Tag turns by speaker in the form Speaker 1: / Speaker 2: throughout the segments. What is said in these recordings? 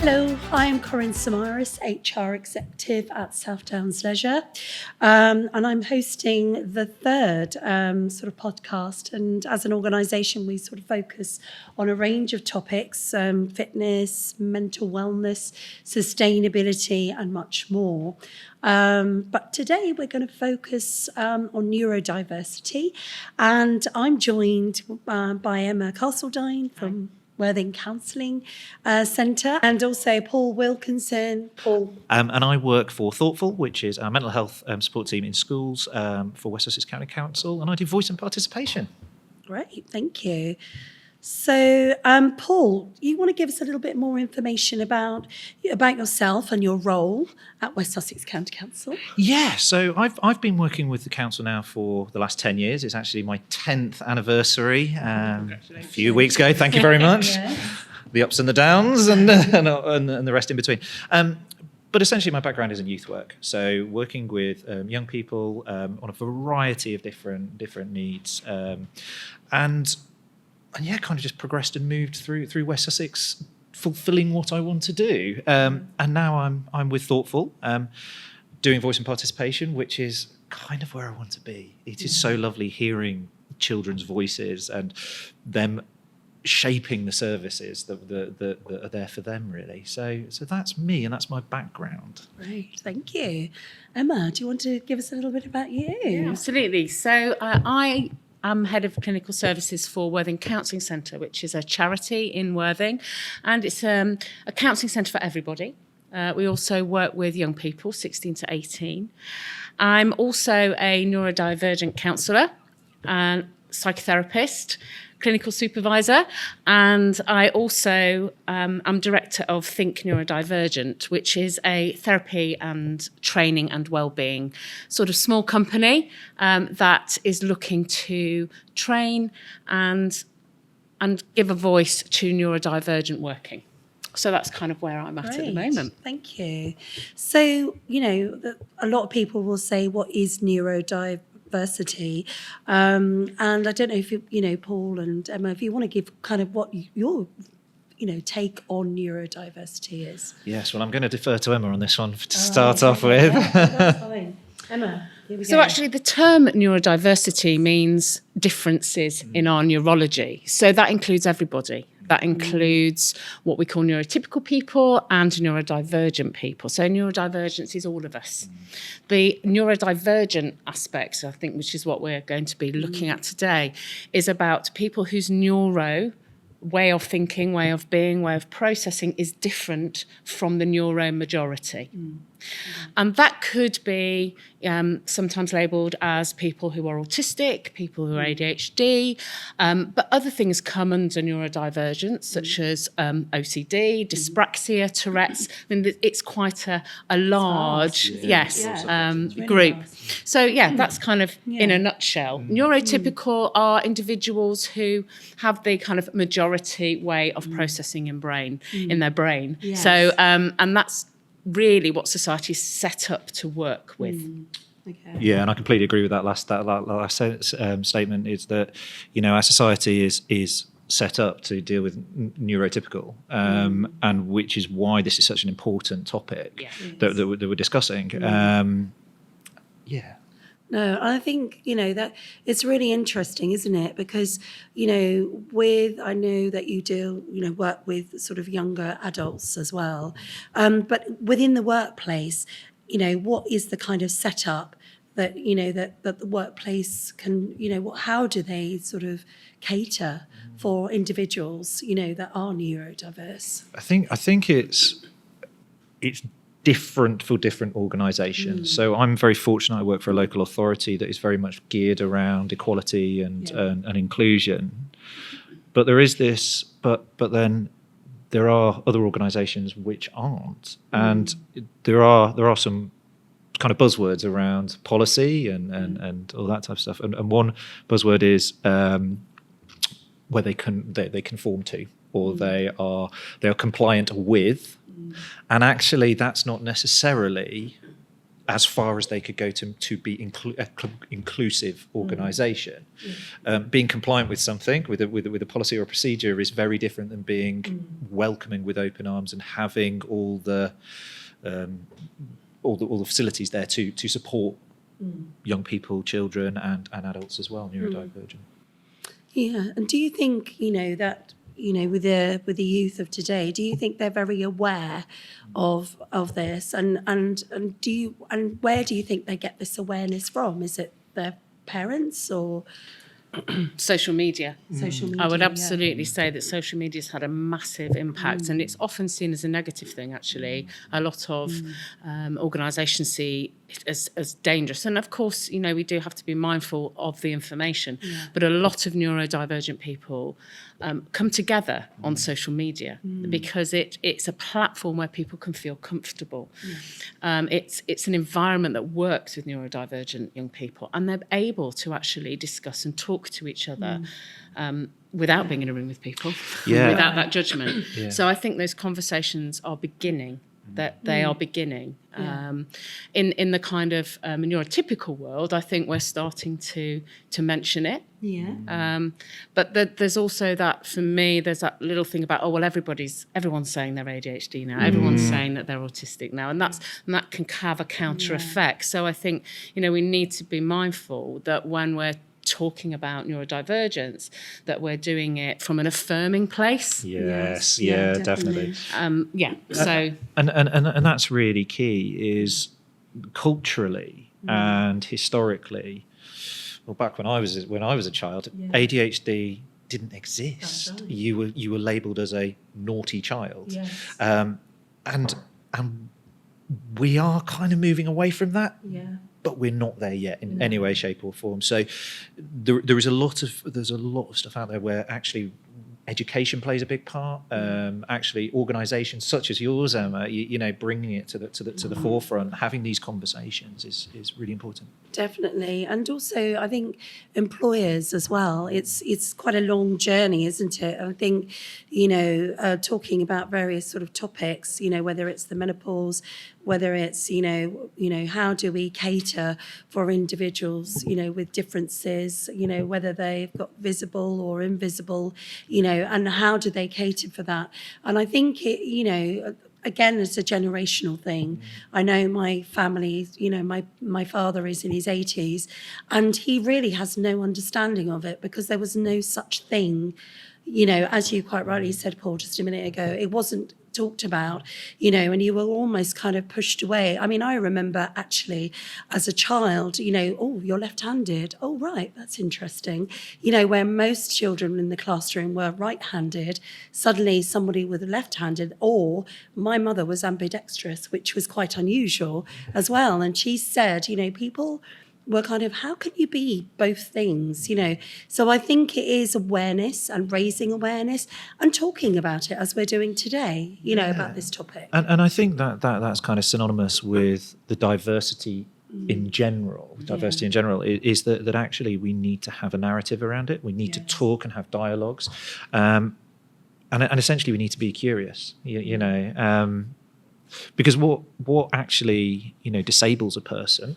Speaker 1: Hello, I'm Corrine Samaras, HR Executive at South Downs Leisure, and I'm hosting the third sort of podcast. And as an organisation, we sort of focus on a range of topics: fitness, mental wellness, sustainability, and much more. But today we're going to focus on neurodiversity, and I'm joined by Emma Castledine from Wellbeing Counselling Centre, and also Paul Wilkinson. Paul.
Speaker 2: And I work for Thoughtful, which is our mental health support team in schools for West Sussex County Council, and I do voice and participation.
Speaker 1: Great, thank you. So, Paul, you want to give us a little bit more information about yourself and your role at West Sussex County Council?
Speaker 2: Yeah, so I've been working with the council now for the last 10 years. It's actually my 10th anniversary a few weeks ago. Thank you very much. Yeah. The ups and the downs and the rest in between. But essentially, my background is in youth work, so working with young people on a variety of different needs, and yeah, kind of just progressed and moved through West Sussex, fulfilling what I want to do. And now I'm with Thoughtful, doing voice and participation, which is kind of where I want to be. It is so lovely hearing children's voices and them shaping the services that are there for them, really. So that's me, and that's my background.
Speaker 1: Great, thank you. Emma, do you want to give us a little bit about you?
Speaker 3: Yeah, absolutely. So I'm head of clinical services for Wellbeing Counselling Centre, which is a charity in Worthing, and it's a counselling centre for everybody. We also work with young people, 16 to 18. I'm also a neurodivergent counsellor and psychotherapist, clinical supervisor, and I also am director of Think Neurodivergent, which is a therapy and training and wellbeing sort of small company that is looking to train and give a voice to neurodivergent working. So that's kind of where I'm at the moment.
Speaker 1: Thank you. So, a lot of people will say, what is neurodiversity? And I don't know if Paul and Emma, if you want to give kind of what your take on neurodiversity is.
Speaker 2: Yes, well, I'm going to defer to Emma on this one to start off with.
Speaker 1: Yeah, that's fine. Emma, here we go.
Speaker 3: So actually the term neurodiversity means differences in our neurology. So that includes everybody. That includes what we call neurotypical people and neurodivergent people. So neurodivergence is all of us. The neurodivergent aspects, I think, which is what we're going to be looking at today, is about people whose neuro way of thinking, way of being, way of processing is different from the neuro majority. And that could be sometimes labelled as people who are autistic, people who are ADHD, but other things come under neurodivergence, such as OCD, dyspraxia, Tourette's. I mean, it's quite a large, group. So, that's kind of in a nutshell. Neurotypical are individuals who have the kind of majority way of processing in their brain. Yes. So, and that's really what society is set up to work with.
Speaker 1: Okay.
Speaker 2: Yeah, and I completely agree with that last statement. Is that our society is set up to deal with neurotypical, and which is why this is such an important topic that we're discussing.
Speaker 1: No, I think, that it's really interesting, isn't it? Because, I know that you work with sort of younger adults as well. But within the workplace, what is the kind of setup that, that the workplace can, how do they sort of cater for individuals, that are neurodiverse?
Speaker 2: I think it's different for different organisations. So I'm very fortunate. I work for a local authority that is very much geared around equality and inclusion. But there is this. But then there are other organisations which aren't, and there are some kind of buzzwords around policy and all that type of stuff. And one buzzword is where they conform to, or they are compliant with. And actually, that's not necessarily as far as they could go to be inclusive organisation. Being compliant with something, with a policy or a procedure, is very different than being welcoming with open arms and having all the facilities there to support young people, children, and adults as well, neurodivergent.
Speaker 1: Yeah, and do you think that with the youth of today, do you think they're very aware of this, and where do you think they get this awareness from? Is it their parents or
Speaker 3: social media?
Speaker 1: Social media,
Speaker 3: I would absolutely say that social media has had a massive impact, and it's often seen as a negative thing, actually. A lot of organisations see it as dangerous. And of course, we do have to be mindful of the information. But a lot of neurodivergent people come together on social media because it's a platform where people can feel comfortable. It's an environment that works with neurodivergent young people, and they're able to actually discuss and talk to each other without being in a room with people, without that judgment. So I think those conversations are beginning. That they are beginning. In the kind of neurotypical world, I think we're starting to mention it. But there's also that, for me, there's that little thing about, everyone's saying they're ADHD now, everyone's saying that they're autistic now, and that can have a counter effect. So I think we need to be mindful that when we're talking about neurodivergence, that we're doing it from an affirming place.
Speaker 2: Yes, definitely.
Speaker 3: So
Speaker 2: and that's really key, is culturally and historically. Well, back when I was a child, ADHD didn't exist. Right. You were labelled as a naughty child, and we are kind of moving away from that. But we're not there yet in any way, shape, or form. So there's a lot of stuff out there where actually education plays a big part. Actually, organisations such as yours, Emma, bringing it to the forefront, having these conversations is really important.
Speaker 1: Definitely, and also I think employers as well. It's quite a long journey, isn't it? I think talking about various sort of topics, whether it's the menopause, whether it's how do we cater for individuals with differences, whether they've got visible or invisible, and how do they cater for that? And I think it, again, it's a generational thing. I know my family, my father is in his 80s, and he really has no understanding of it because there was no such thing, as you quite rightly said, Paul, just a minute ago. It wasn't talked about, and you were almost kind of pushed away. I mean, I remember actually as a child, oh, you're left-handed. Oh, right, that's interesting. Where most children in the classroom were right-handed, suddenly somebody with a left-handed, or my mother was ambidextrous, which was quite unusual as well. And she said, people were kind of, how can you be both things, So I think it is awareness and raising awareness and talking about it as we're doing today, about this topic.
Speaker 2: And I think that's kind of synonymous with the diversity in general. Diversity in general is that actually we need to have a narrative around it. We need to talk and have dialogues. And essentially we need to be curious, because what actually, disables a person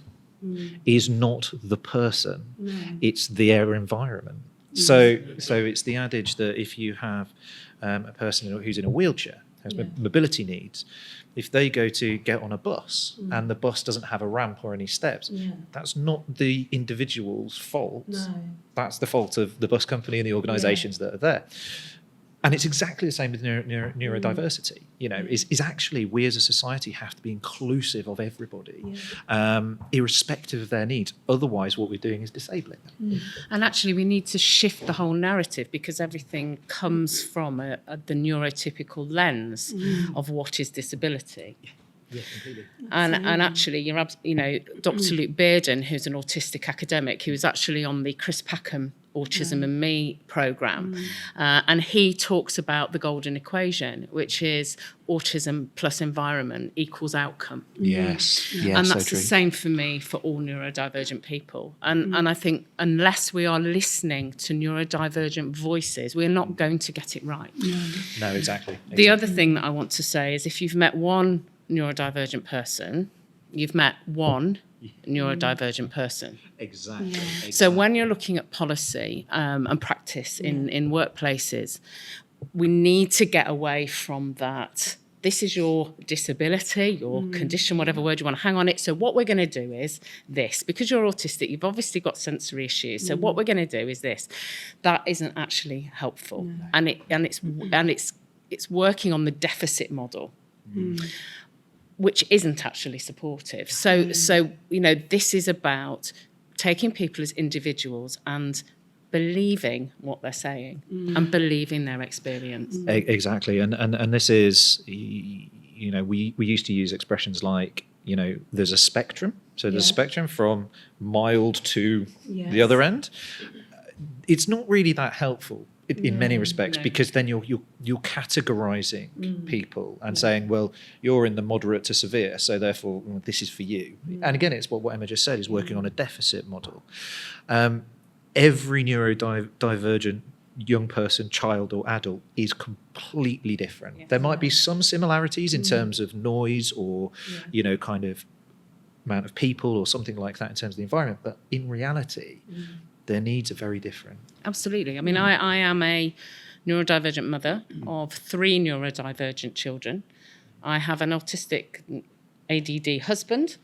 Speaker 2: is not the person, it's their environment. So it's the adage that if you have a person who's in a wheelchair, has mobility needs, if they go to get on a bus and the bus doesn't have a ramp or any steps, that's not the individual's fault. That's the fault of the bus company and the organisations that are there. And it's exactly the same with neurodiversity. Is actually we as a society have to be inclusive of everybody, irrespective of their needs. Otherwise, what we're doing is disabling them.
Speaker 3: And actually, we need to shift the whole narrative because everything comes from the neurotypical lens of what is disability.
Speaker 2: Yeah, completely.
Speaker 3: And actually, Dr. Luke Bearden, who's an autistic academic, he was actually on the Chris Packham Autism and Me programme, and he talks about the golden equation, which is autism plus environment equals outcome.
Speaker 2: Yes,
Speaker 3: and that's
Speaker 2: so
Speaker 3: the same for me for all neurodivergent people. And I think unless we are listening to neurodivergent voices, we're not going to get it right.
Speaker 2: No, exactly.
Speaker 3: The other thing that I want to say is if you've met one neurodivergent person, you've met one neurodivergent person.
Speaker 2: Exactly.
Speaker 1: Yeah.
Speaker 3: So when you're looking at policy and practice in workplaces, we need to get away from that. This is your disability, your condition, whatever word you want to hang on it. So what we're going to do is this. Because you're autistic, you've obviously got sensory issues. So what we're going to do is this. That isn't actually helpful. And it's working on the deficit model, which isn't actually supportive. So this is about taking people as individuals and believing what they're saying and believing their experience.
Speaker 2: Exactly. And this is, we used to use expressions like, there's a spectrum. So there's a spectrum from mild to the other end. It's not really that helpful in many respects, because then you're categorizing people and saying, well, you're in the moderate to severe, so therefore this is for you. And again, it's what Emma just said, is working on a deficit model. Every neurodivergent young person, child or adult, is completely different. Yes. There might be some similarities in terms of noise or, kind of amount of people or something like that in terms of the environment, but in reality, their needs are very different.
Speaker 3: Absolutely. I mean, I am a neurodivergent mother of 3 neurodivergent children. I have an autistic ADD husband,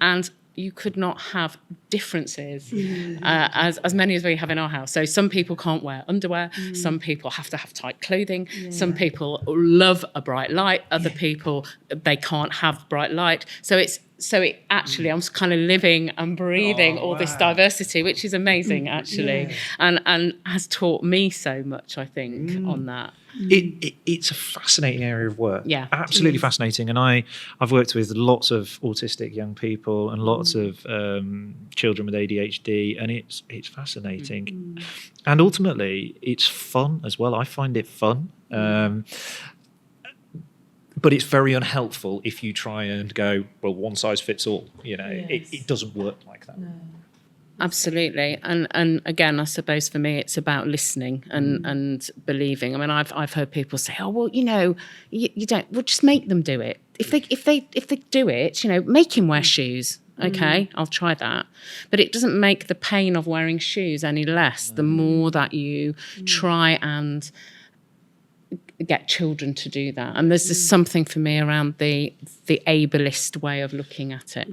Speaker 3: and you could not have differences as many as we have in our house. So some people can't wear underwear. Some people have to have tight clothing. Some people love a bright light. Other people, they can't have bright light. So it actually, I'm kind of living and breathing all this diversity, which is amazing, actually, and has taught me so much, I think, on that.
Speaker 2: It's a fascinating area of work.
Speaker 3: Yeah,
Speaker 2: absolutely fascinating. And I've worked with lots of autistic young people and lots of children with ADHD, and it's fascinating. And ultimately, it's fun as well. I find it fun. But it's very unhelpful if you try and go, well, one size fits all. It doesn't work like that. No.
Speaker 3: Absolutely. And again, I suppose for me, it's about listening and believing. I mean, I've heard people say, oh, well, you don't, well, just make them do it. If they do it, make him wear shoes. Okay, I'll try that. But it doesn't make the pain of wearing shoes any less the more that you try and get children to do that. And there's just something for me around the ableist way of looking at it.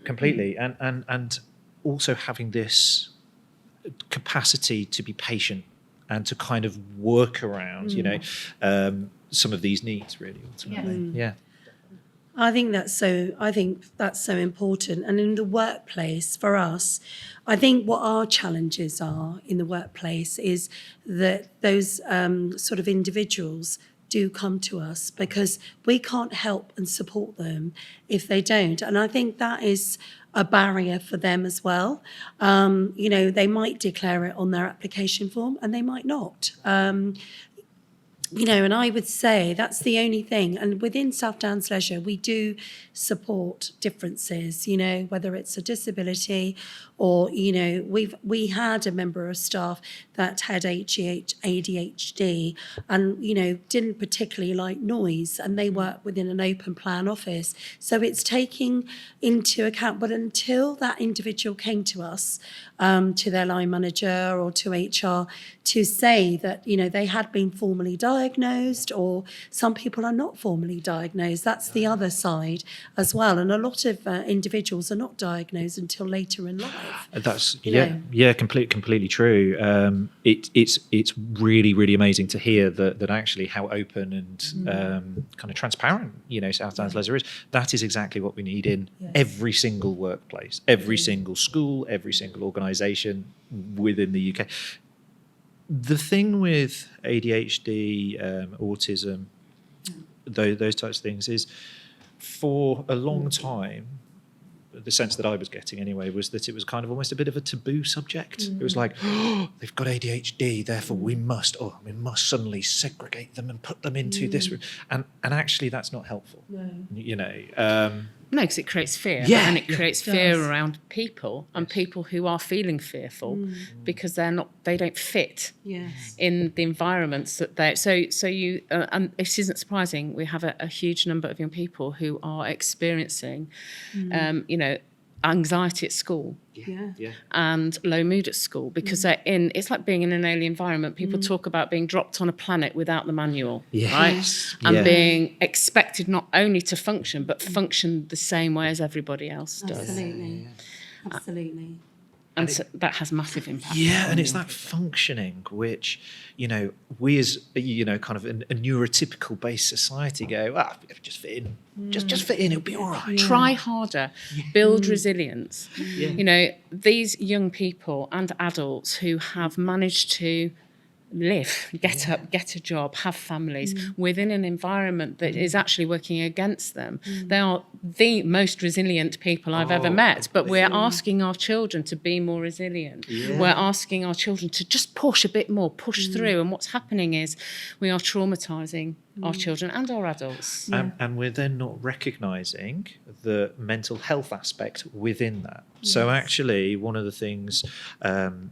Speaker 2: Completely. And also having this capacity to be patient and to kind of work around, some of these needs, really, ultimately. Yeah.
Speaker 1: I think that's so important. And in the workplace, for us, I think what our challenges are in the workplace is that those sort of individuals do come to us because we can't help and support them if they don't. And I think that is a barrier for them as well. They might declare it on their application form and they might not. And I would say that's the only thing. And within South Downs Leisure, we do support differences, whether it's a disability or, we had a member of staff that had ADHD and, didn't particularly like noise, and they work within an open plan office. So it's taking into account, but until that individual came to us, to their line manager or to HR to say that, they had been formally diagnosed, or some people are not formally diagnosed. That's the other side as well. And a lot of individuals are not diagnosed until later in life.
Speaker 2: That's completely true. It's really, really amazing to hear that actually how open and kind of transparent, South Downs Leisure is. That is exactly what we need in every single workplace, every single school, every single organisation within the UK. The thing with ADHD, autism, those types of things is, for a long time, the sense that I was getting anyway was that it was kind of almost a bit of a taboo subject. It was like, oh, they've got ADHD, therefore we must suddenly segregate them and put them into this. And actually that's not helpful. No.
Speaker 3: No, because it creates fear.
Speaker 2: Yeah,
Speaker 3: And it creates fear
Speaker 1: does.
Speaker 3: around people and people who are feeling fearful because they don't fit
Speaker 1: Yes.
Speaker 3: in the environments that they. So you, and it isn't surprising, we have a huge number of young people who are experiencing, anxiety at school.
Speaker 1: Yeah.
Speaker 3: And low mood at school because it's like being in an alien environment. People talk about being dropped on a planet without the manual, right? And being expected not only to function, but function the same way as everybody else does.
Speaker 1: Absolutely.
Speaker 3: And so that has massive impact.
Speaker 2: Yeah, and it's that functioning which, we as, kind of a neurotypical based society go, just fit in. Just fit in, it'll be all right.
Speaker 3: Try harder, build resilience. These young people and adults who have managed to live, get up, get a job, have families within an environment that is actually working against them. They are the most resilient people I've ever met, but we're asking our children to be more resilient. We're asking our children to just push a bit more, push through, and what's happening is we are traumatising our children and our adults.
Speaker 2: And we're then not recognising the mental health aspect within that. So actually, one of the things, I've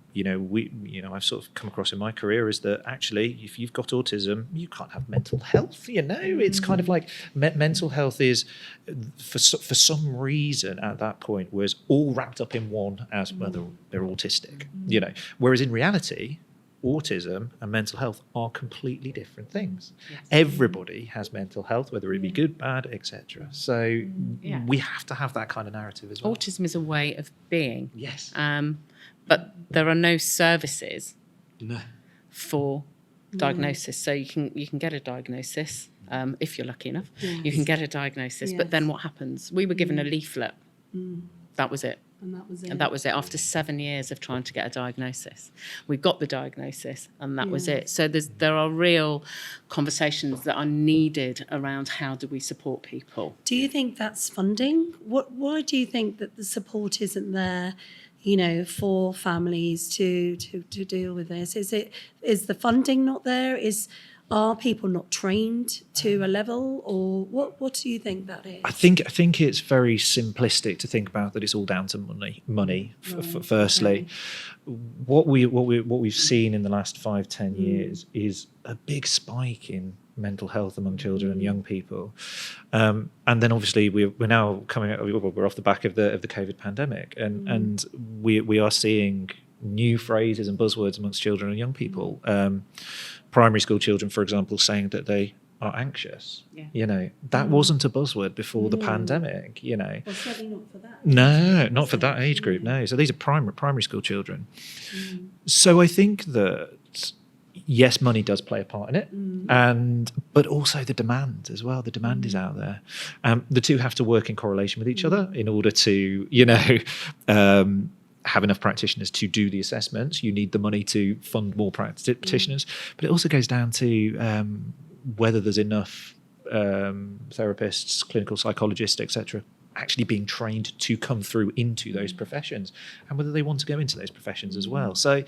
Speaker 2: sort of come across in my career is that actually, if you've got autism, you can't have mental health. It's kind of like mental health is, for some reason at that point, was all wrapped up in one as whether they're autistic. Whereas in reality, autism and mental health are completely different things. Yes. Everybody has mental health, whether it be good, bad, etc. So we have to have that kind of narrative as well.
Speaker 3: Autism is a way of being.
Speaker 2: Yes.
Speaker 3: But there are no services for diagnosis. So you can get a diagnosis if you're lucky enough. Yes. You can get a diagnosis, but then what happens? We were given a leaflet. That was it.
Speaker 1: And
Speaker 3: that was it after 7 years of trying to get a diagnosis. We got the diagnosis and that was it. So there are real conversations that are needed around how do we support people.
Speaker 1: Do you think that's funding? Why do you think that the support isn't there, for families to deal with this? Is the funding not there? Are people not trained to a level, or what do you think that is?
Speaker 2: I think it's very simplistic to think about that it's all down to money. Firstly, what we've seen in the last 5-10 years is a big spike in mental health among children and young people, and then obviously we're now coming out. We're off the back of the COVID pandemic, and we are seeing new phrases and buzzwords amongst children and young people. Primary school children, for example, saying that they are anxious. That wasn't a buzzword before the pandemic.
Speaker 1: Well, certainly not for that.
Speaker 2: No, not for that age group. No, so these are primary school children. So I think that yes, money does play a part in it, but also the demand as well. The demand is out there. The two have to work in correlation with each other in order to have enough practitioners to do the assessments. You need the money to fund more practitioners, but it also goes down to whether there's enough therapists, clinical psychologists, etc., actually being trained to come through into those professions, and whether they want to go into those professions as well. So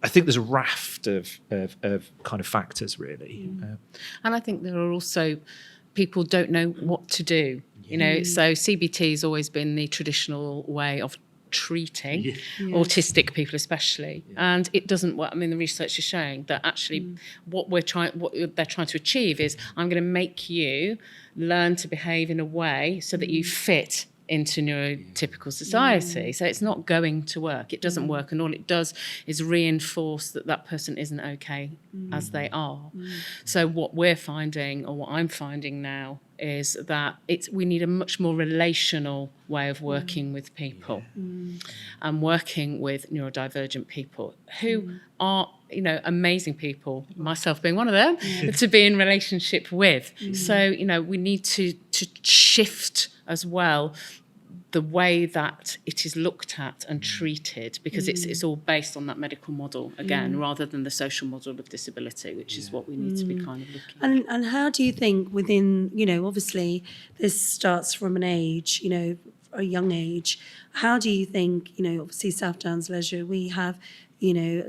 Speaker 2: I think there's a raft of kind of factors really.
Speaker 3: And I think there are also people don't know what to do. So CBT has always been the traditional way of treating autistic people especially, and it doesn't work. I mean, the research is showing that actually what they're trying to achieve is I'm going to make you learn to behave in a way so that you fit into neurotypical society. So it's not going to work. It doesn't work, and all it does is reinforce that person isn't okay as they are. So what we're finding, or what I'm finding now, is that we need a much more relational way of working with people, and working with neurodivergent people who are, amazing people, myself being one of them, to be in relationship with. So, we need to shift as well the way that it is looked at and treated, because it's all based on that medical model again, rather than the social model of disability, which is what we need to be kind of looking at.
Speaker 1: And how do you think within, obviously this starts from an age, a young age. How do you think, obviously South Downs Leisure, we have,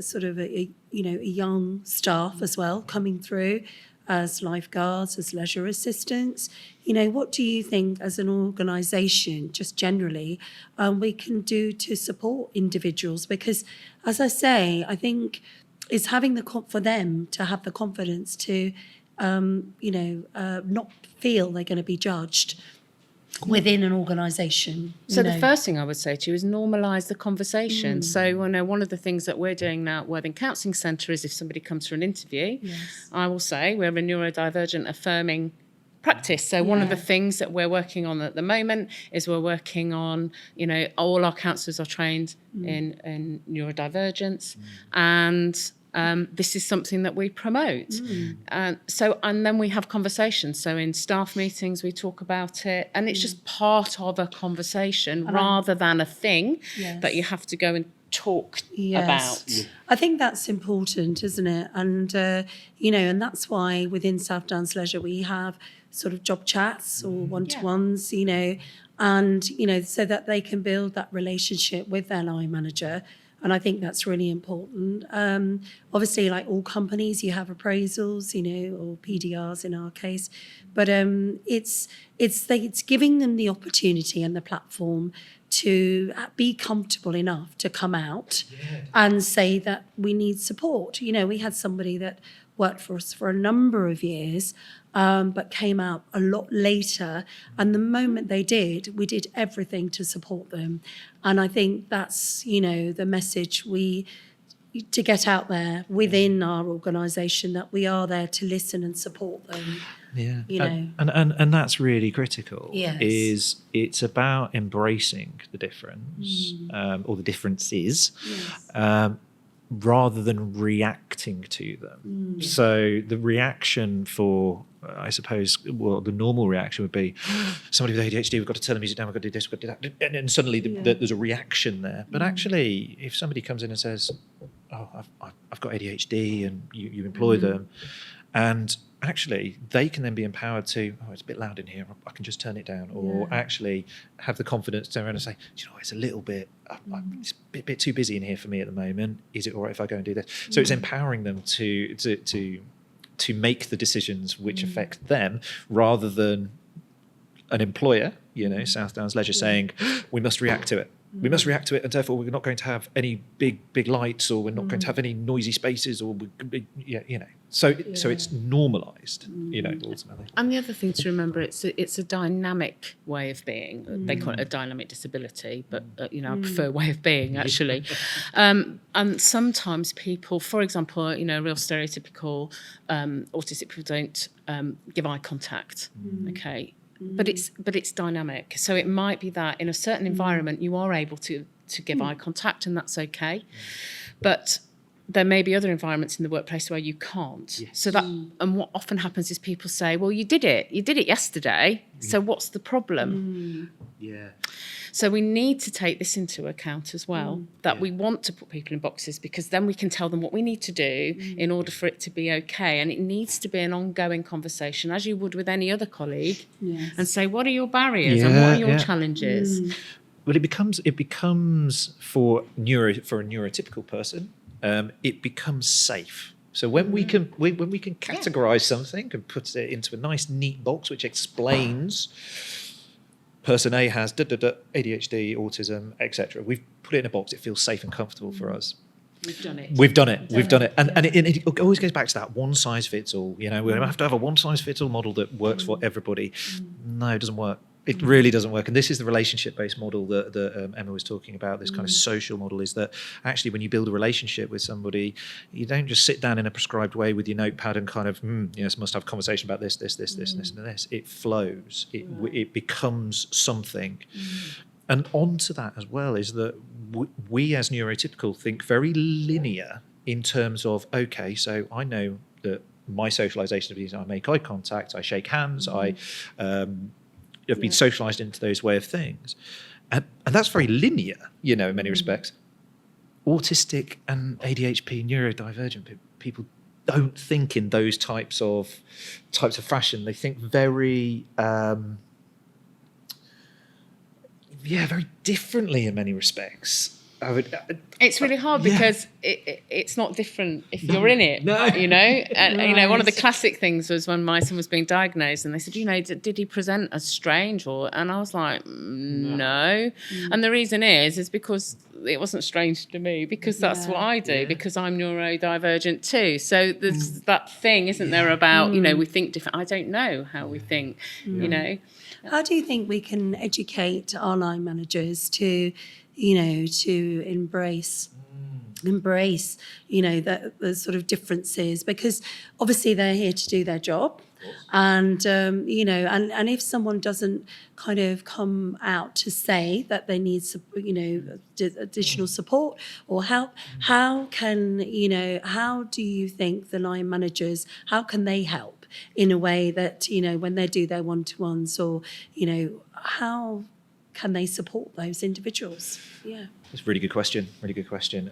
Speaker 1: sort of a young staff as well coming through. as lifeguards, as leisure assistants. What do you think as an organisation, just generally, we can do to support individuals? Because, as I say, I think it's having for them to have the confidence to, not feel they're going to be judged within an organisation.
Speaker 3: So the first thing I would say to you is normalise the conversation. So one of the things that we're doing now at Wellbeing Counselling Centre is if somebody comes for an interview, I will say we're a neurodivergent affirming practice. So one of the things that we're working on at the moment is we're working on, all our counsellors are trained in neurodivergence, and this is something that we promote. And then we have conversations. So in staff meetings, we talk about it, and it's just part of a conversation rather than a thing that you have to go and talk about.
Speaker 1: I think that's important, isn't it? And, and that's why within South Downs Leisure, we have sort of job chats or one-to-ones, and, so that they can build that relationship with their line manager. And I think that's really important. Obviously, like all companies, you have appraisals, or PDRs in our case. But it's giving them the opportunity and the platform to be comfortable enough to come out and say that we need support. We had somebody that worked for us for a number of years, but came out a lot later. And the moment they did, we did everything to support them. And I think that's, the message to get out there within our organisation, that we are there to listen and support them.
Speaker 2: And that's really critical.
Speaker 1: Yes.
Speaker 2: It's about embracing the difference or the differences. Rather than reacting to them. So the reaction for, I suppose, the normal reaction would be, somebody with ADHD, we've got to turn the music down, we've got to do this, we've got to do that. And suddenly there's a reaction there. But actually, if somebody comes in and says, I've got ADHD, and you employ them, and actually they can then be empowered to, it's a bit loud in here, I can just turn it down, or actually have the confidence to turn around and say, it's a little bit, it's a bit too busy in here for me at the moment. Is it all right if I go and do this? So it's empowering them to make the decisions which affect them, rather than an employer, South Downs Leisure saying, we must react to it. We must react to it, and therefore we're not going to have any big lights, or we're not going to have any noisy spaces, or So it's normalised, ultimately.
Speaker 3: And the other thing to remember, it's a dynamic way of being. They call it a dynamic disability, but I prefer way of being, actually. And sometimes people, for example, real stereotypical autistic people don't give eye contact. Okay. But it's dynamic. So it might be that in a certain environment you are able to give eye contact, and that's okay. But there may be other environments in the workplace where you can't. Yes. So and what often happens is people say, well, you did it yesterday, so what's the problem? So we need to take this into account as well, that we want to put people in boxes, because then we can tell them what we need to do in order for it to be okay. And it needs to be an ongoing conversation, as you would with any other colleague, and say, what are your barriers and what are your challenges?
Speaker 2: Well, it becomes for a neurotypical person, it becomes safe. So when we can categorise something and put it into a nice neat box which explains person A has ADHD, autism, etc. We've put it in a box. It feels safe and comfortable for us.
Speaker 3: We've done it.
Speaker 2: And it always goes back to that one size fits all. We have to have a one size fits all model that works for everybody. No, it doesn't work. It really doesn't work. And this is the relationship-based model that Emma was talking about, this kind of social model, is that actually when you build a relationship with somebody, you don't just sit down in a prescribed way with your notepad and kind of, must have a conversation about this, and this. It flows. It becomes something. And onto that as well is that we as neurotypical think very linear in terms of, okay, so I know that my socialisation abilities, I make eye contact, I shake hands, have been socialised into those way of things. And that's very linear, in many respects. Autistic and ADHD, neurodivergent people don't think in those types of fashion. They think very, very differently in many respects.
Speaker 3: It's really hard because it's not different if you're in it, you know. And you know, one of the classic things was when my son was being diagnosed, and they said, you know, did he present as strange and I was like, no. And the reason is because it wasn't strange to me, because that's what I do, because I'm neurodivergent too. So there's that thing, isn't there, about you know, we think different. I don't know how we think, you know.
Speaker 1: How do you think we can educate our line managers to, you know, to embrace, you know, the sort of differences? Because obviously they're here to do their job. And, you know, and if someone doesn't kind of come out to say that they need, you know, additional support or help, how can, you know, how do you think the line managers, how can they help in a way that, you know, when they do their one-to-ones, or, you know, how can they support those individuals? Yeah.
Speaker 2: That's a really good question. Really good question.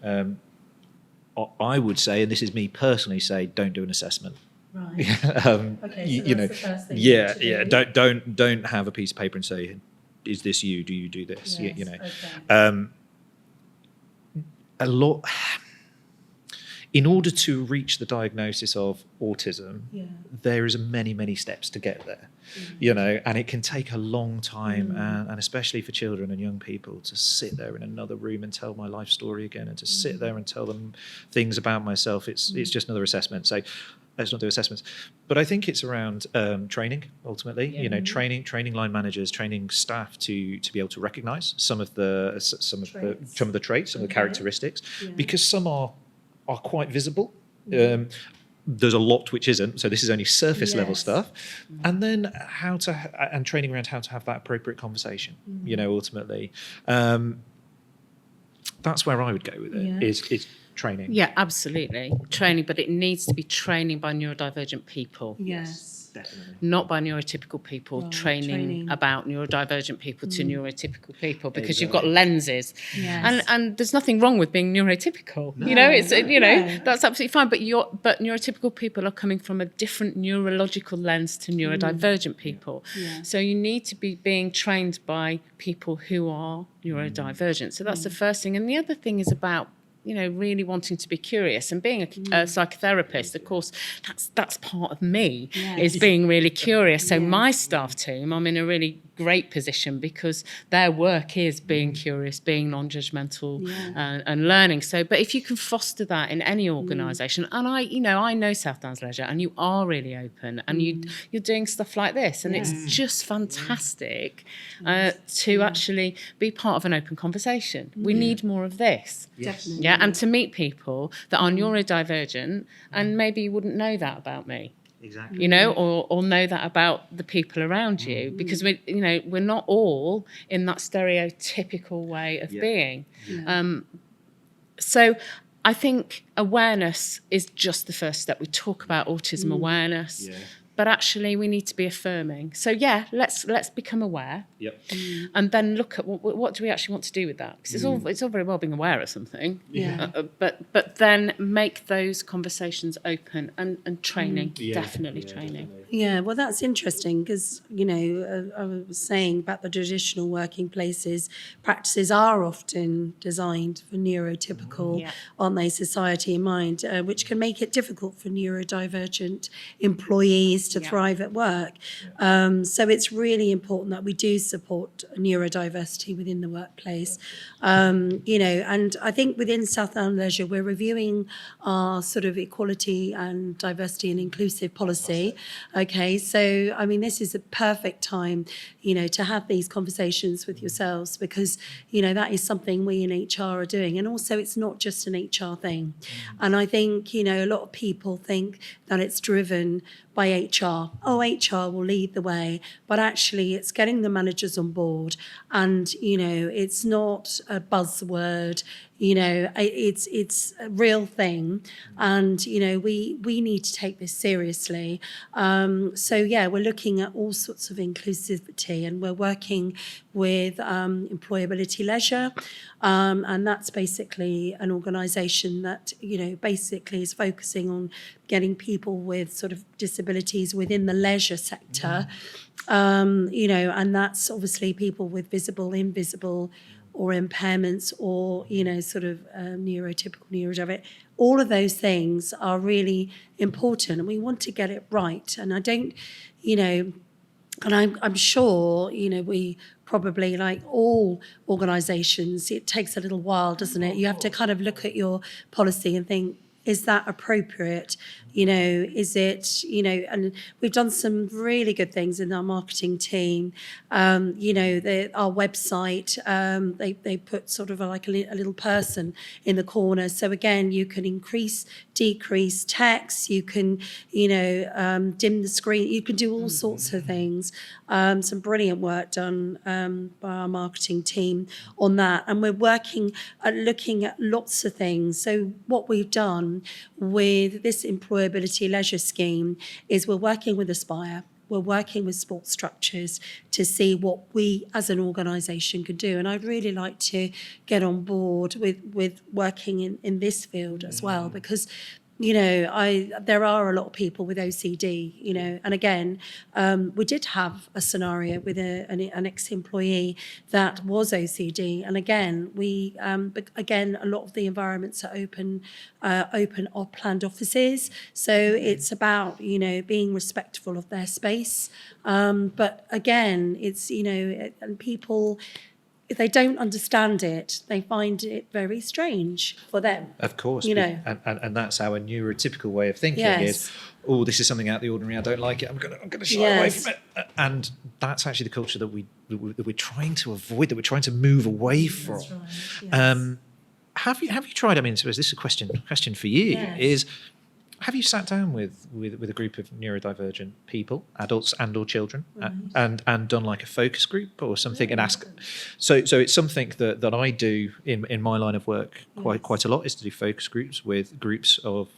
Speaker 2: I would say, and this is me personally, say, don't do an assessment.
Speaker 1: Right. Okay.
Speaker 2: You know,
Speaker 1: the first thing
Speaker 2: don't have a piece of paper and say, "Is this you? Do you do this?"
Speaker 1: Yes,
Speaker 2: You know,
Speaker 1: okay.
Speaker 2: A lot. In order to reach the diagnosis of autism, there is many steps to get there, you know, and it can take a long time, and especially for children and young people, to sit there in another room and tell my life story again, and to sit there and tell them things about myself. It's just another assessment. So let's not do assessments. But I think it's around training, ultimately, you know, training line managers, training staff to be able to recognise some of the traits, some of the characteristics, because some are quite visible. There's a lot which isn't, so this is only surface level stuff. And then and training around how to have that appropriate conversation, you know, ultimately. That's where I would go with it, is training.
Speaker 3: Yeah, absolutely. Training, but it needs to be training by neurodivergent people.
Speaker 1: Yes.
Speaker 2: Definitely.
Speaker 3: Not by neurotypical people, training about neurodivergent people to neurotypical people, because you've got lenses.
Speaker 1: Yes.
Speaker 3: And there's nothing wrong with being neurotypical. You know, it's you know, that's absolutely fine. But neurotypical people are coming from a different neurological lens to neurodivergent people. So you need to be being trained by people who are neurodivergent. So that's the first thing. And the other thing is about, you know, really wanting to be curious, and being a psychotherapist, of course, that's part of me, is being really curious. So my staff team, I'm in a really great position because their work is being curious, being non-judgmental, and learning. So, but if you can foster that in any organisation, and I know South Downs Leisure, and you are really open, and you're doing stuff like this, and it's just fantastic to actually be part of an open conversation. We need more of this.
Speaker 1: Definitely.
Speaker 3: Yeah, and to meet people that are neurodivergent, and maybe you wouldn't know that about me.
Speaker 2: Exactly.
Speaker 3: You know, or know that about the people around you, because we're not all in that stereotypical way of being. So I think awareness is just the first step. We talk about autism awareness, but actually we need to be affirming. So let's become aware, and then look at what do we actually want to do with that? Because it's all very well being aware of something, but then make those conversations open, and training, definitely training.
Speaker 1: Yeah, well, that's interesting because, you know, I was saying about the traditional working places, practices are often designed for neurotypical, aren't they, society in mind, which can make it difficult for neurodivergent employees to thrive at work. So it's really important that we do support neurodiversity within the workplace. You know, and I think within South Downs Leisure, we're reviewing our sort of equality and diversity and inclusive policy. Okay, so I mean, this is a perfect time, you know, to have these conversations with yourselves, because, you know, that is something we in HR are doing. And also, it's not just an HR thing. And I think, you know, a lot of people think that it's driven by HR. Oh, HR will lead the way, but actually it's getting the managers on board, and, you know, it's not a buzzword. You know, it's a real thing, and, you know, we need to take this seriously. So yeah, we're looking at all sorts of inclusivity, and we're working with Employability Leisure, and that's basically an organisation that, you know, basically is focusing on getting people with sort of disabilities within the leisure sector, you know, and that's obviously people with visible, invisible, or impairments or, sort of neurotypical, neurodivergent. All of those things are really important, and we want to get it right. And I don't, and I'm sure, we probably, like all organisations, it takes a little while, doesn't it? You have to kind of look at your policy and think, is that appropriate? Is it, and we've done some really good things in our marketing team. Our website, they put sort of like a little person in the corner. So again, you can increase, decrease text, you can, dim the screen, you can do all sorts of things. Some brilliant work done by our marketing team on that. And we're working at looking at lots of things. So what we've done with this employability leisure scheme is we're working with Aspire, we're working with sports structures to see what we as an organisation could do. And I'd really like to get on board with working in this field as well, because there are a lot of people with OCD, and again, we did have a scenario with an ex-employee that was OCD, and again, a lot of the environments are open or planned offices, so it's about, being respectful of their space, but again, it's, and people, if they don't understand it, they find it very strange for them.
Speaker 2: Of course, and that's our neurotypical way of thinking is, oh, this is something out of the ordinary, I don't like it, I'm going to shy away from it. And that's actually the culture that we're trying to avoid, that we're trying to move away from.
Speaker 1: That's right, yes.
Speaker 2: Have you tried, I suppose this is a question for you, is have you sat down with a group of neurodivergent people, adults and or children, and done like a focus group or something, and ask? So it's something that I do in my line of work quite a lot, is to do focus groups with groups of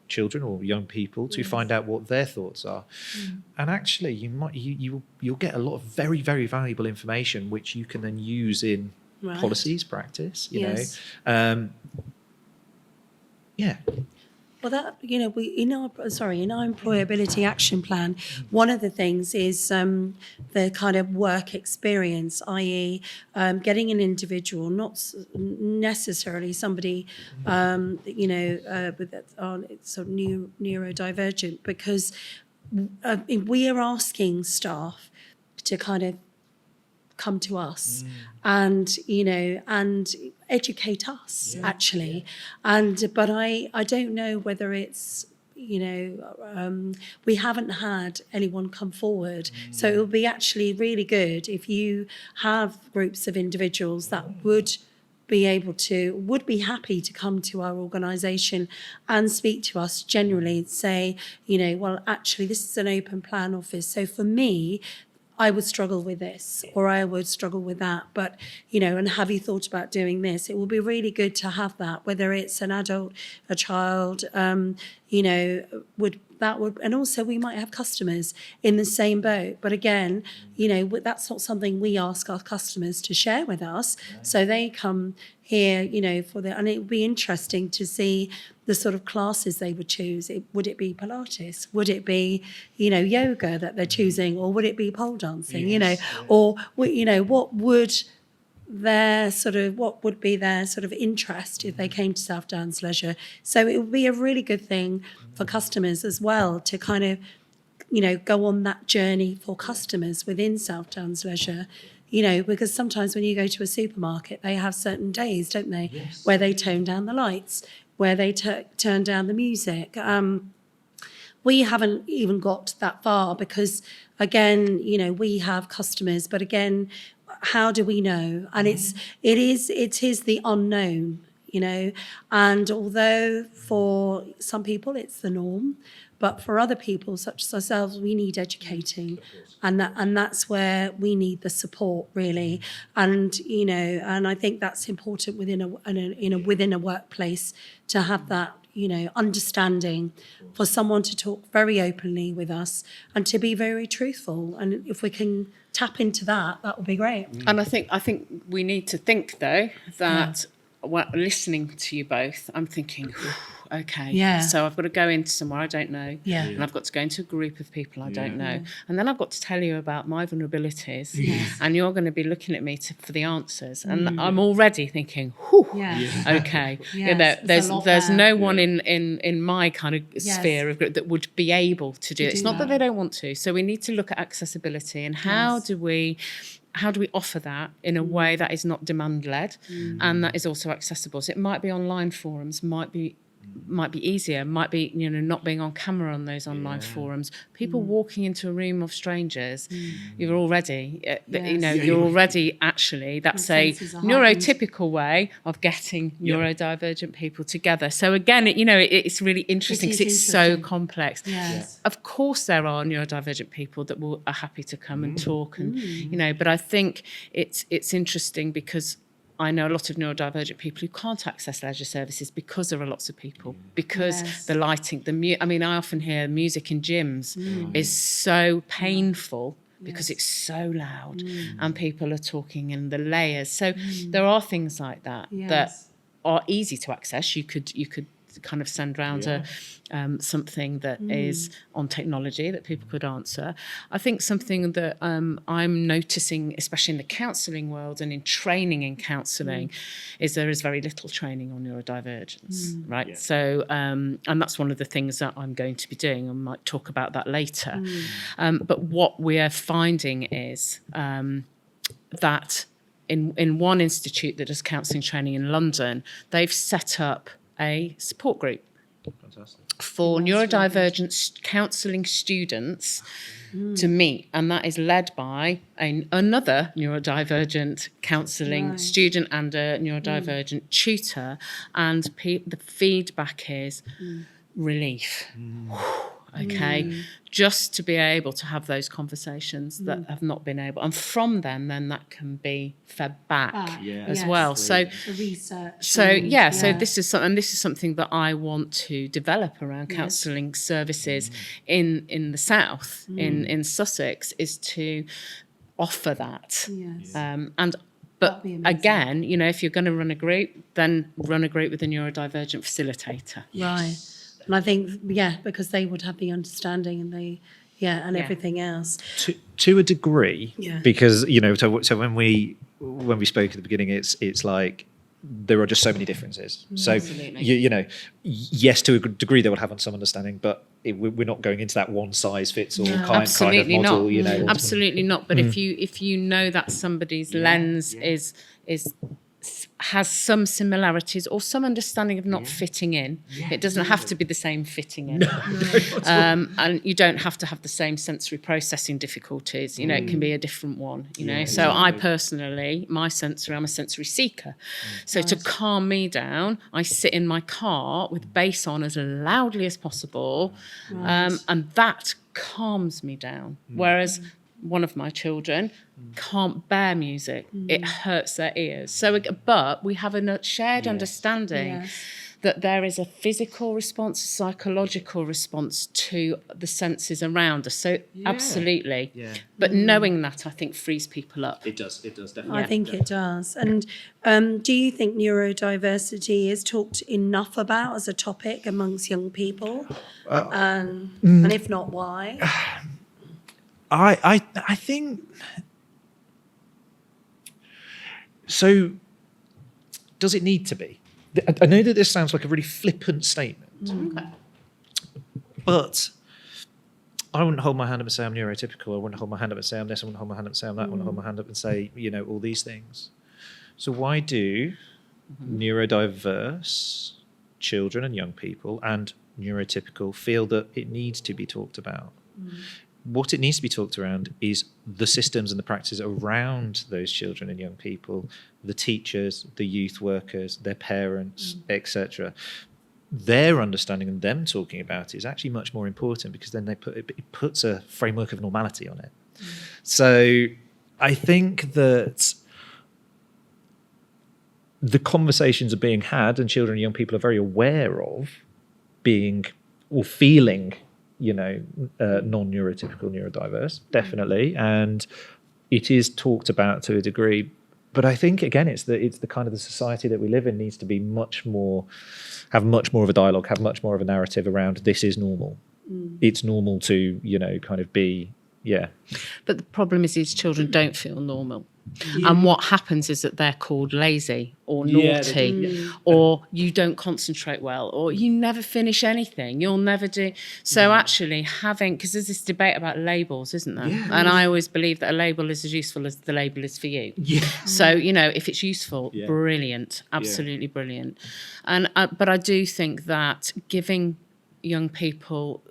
Speaker 2: children or young people to find out what their thoughts are. And actually, you'll get a lot of very, very valuable information which you can then use in policies, practice. You know.
Speaker 1: Well, that, in our employability action plan, one of the things is the kind of work experience, i.e., getting an individual, not necessarily somebody, with sort of neurodivergent, because we are asking staff to kind of come to us and educate us actually, but I don't know whether it's we haven't had anyone come forward, so it would be actually really good if you have groups of individuals that would be happy to come to our organisation and speak to us generally, say, well, actually this is an open plan office, so for me I would struggle with this, or I would struggle with that, but, and have you thought about doing this? It will be really good to have that, whether it's an adult, a child, and also we might have customers in the same boat. But again, that's not something we ask our customers to share with us. So they come here, and it would be interesting to see the sort of classes they would choose. Would it be Pilates? Would it be, yoga that they're choosing? Or would it be pole dancing, Or, what would be their sort of interest if they came to South Downs Leisure? So it would be a really good thing for customers as well to kind of, go on that journey for customers within South Downs Leisure. Because sometimes when you go to a supermarket, they have certain days, don't they, where they tone down the lights, where they turn down the music. We haven't even got that far because, again, we have customers, but again, how do we know? And it is the unknown, and although for some people it's the norm, but for other people, such as ourselves, we need educating, and that's where we need the support really. And and I think that's important within a workplace to have that understanding, for someone to talk very openly with us and to be very truthful. And if we can tap into that would be great.
Speaker 3: And I think we need to think though that. Well, listening to you both, I'm thinking, okay.
Speaker 1: Yeah.
Speaker 3: So I've got to go into somewhere I don't know.
Speaker 1: Yeah.
Speaker 3: And I've got to go into a group of people I don't know. And then I've got to tell you about my vulnerabilities.
Speaker 1: Yes.
Speaker 3: And you're going to be looking at me for the answers. And I'm already thinking, whew, okay.
Speaker 1: Yes.
Speaker 3: There's no one in my kind of sphere of group that would be able to do it. It's not that they don't want to. So we need to look at accessibility and how do we offer that in a way that is not demand-led and that is also accessible. So it might be online forums, might be easier, might be, not being on camera on those online forums. People walking into a room of strangers, you're already, you're already actually, that's a neurotypical way of getting neurodivergent people together. So again, it's really interesting because it's so complex.
Speaker 1: Yes.
Speaker 3: Of course, there are neurodivergent people that are happy to come and talk, and but I think it's interesting because I know a lot of neurodivergent people who can't access leisure services because there are lots of people, because the lighting, I often hear music in gyms is so painful because it's so loud and people are talking in the layers. So there are things like that that are easy to access. You could kind of send round something that is on technology that people could answer. I think something that I'm noticing, especially in the counselling world and in training in counselling, is there is very little training on neurodivergence, right? Yeah. So, and that's one of the things that I'm going to be doing. I might talk about that later. But what we are finding is that in one institute that does counselling training in London, they've set up a support group for neurodivergent counselling students to meet, and that is led by another neurodivergent counselling student and a neurodivergent tutor, and the feedback is relief. Okay, just to be able to have those conversations that have not been able, and from them, then that can be fed back as well. So
Speaker 1: the research.
Speaker 3: So this is something that I want to develop around counselling services in the south, in Sussex, is to offer that. But again, if you're going to run a group, then run a group with a neurodivergent facilitator.
Speaker 1: Right. And I think, because they would have the understanding and everything else.
Speaker 2: To a degree, because, so when we spoke at the beginning, it's like there are just so many differences. So, yes, to a degree they will have some understanding, but we're not going into that one size fits all kind of model.
Speaker 3: Not. Absolutely not. But if you know that somebody's lens has some similarities or some understanding of not fitting in. It doesn't have to be the same fitting in. And you don't have to have the same sensory processing difficulties. It can be a different one, So I personally, I'm a sensory seeker. So to calm me down, I sit in my car with bass on as loudly as possible. And that calms me down. Whereas one of my children can't bear music. It hurts their ears. So, but we have a shared understanding that there is a physical response, a psychological response to the senses around us. So absolutely. Yeah. But knowing that, I think, frees people up.
Speaker 2: It does definitely.
Speaker 1: I think it does. And do you think neurodiversity is talked enough about as a topic amongst young people? And if not, why?
Speaker 2: I think so. Does it need to be? I know that this sounds like a really flippant statement, but I wouldn't hold my hand up and say I'm neurotypical. I wouldn't hold my hand up and say I'm this. I wouldn't hold my hand up and say I'm that. I wouldn't hold my hand up and say all these things. So why do neurodiverse children and young people and neurotypical feel that it needs to be talked about? What it needs to be talked around is the systems and the practices around those children and young people, the teachers, the youth workers, their parents, etc. Their understanding and them talking about it is actually much more important, because then it puts a framework of normality on it. So I think that the conversations are being had, and children and young people are very aware of being or feeling non-neurotypical, neurodiverse, definitely. And it is talked about to a degree, But I think, again, it's the kind of the society that we live in needs to be have much more of a dialogue, have much more of a narrative around this is normal. It's normal to, kind of be,
Speaker 3: But the problem is these children don't feel normal. And what happens is that they're called lazy or naughty or you don't concentrate well or you never finish anything. You'll never do. So actually because there's this debate about labels, isn't there? Yeah, and I always believe that a label is as useful as the label is for you. Yeah. So, if it's useful, brilliant, absolutely brilliant. And but I do think that giving young people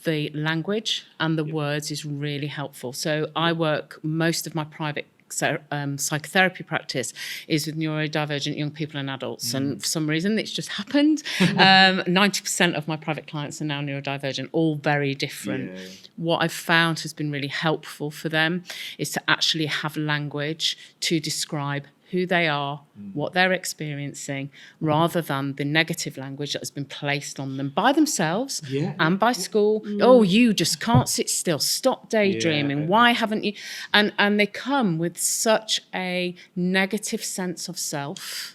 Speaker 3: the language and the words is really helpful. So I work most of my private psychotherapy practice is with neurodivergent young people and adults, and for some reason it's just happened. 90% of my private clients are now neurodivergent, all very different. What I've found has been really helpful for them is to actually have language to describe who they are, what they're experiencing, rather than the negative language that has been placed on them by themselves and by school. Oh, you just can't sit still. Stop daydreaming. Why haven't you? And they come with such a negative sense of self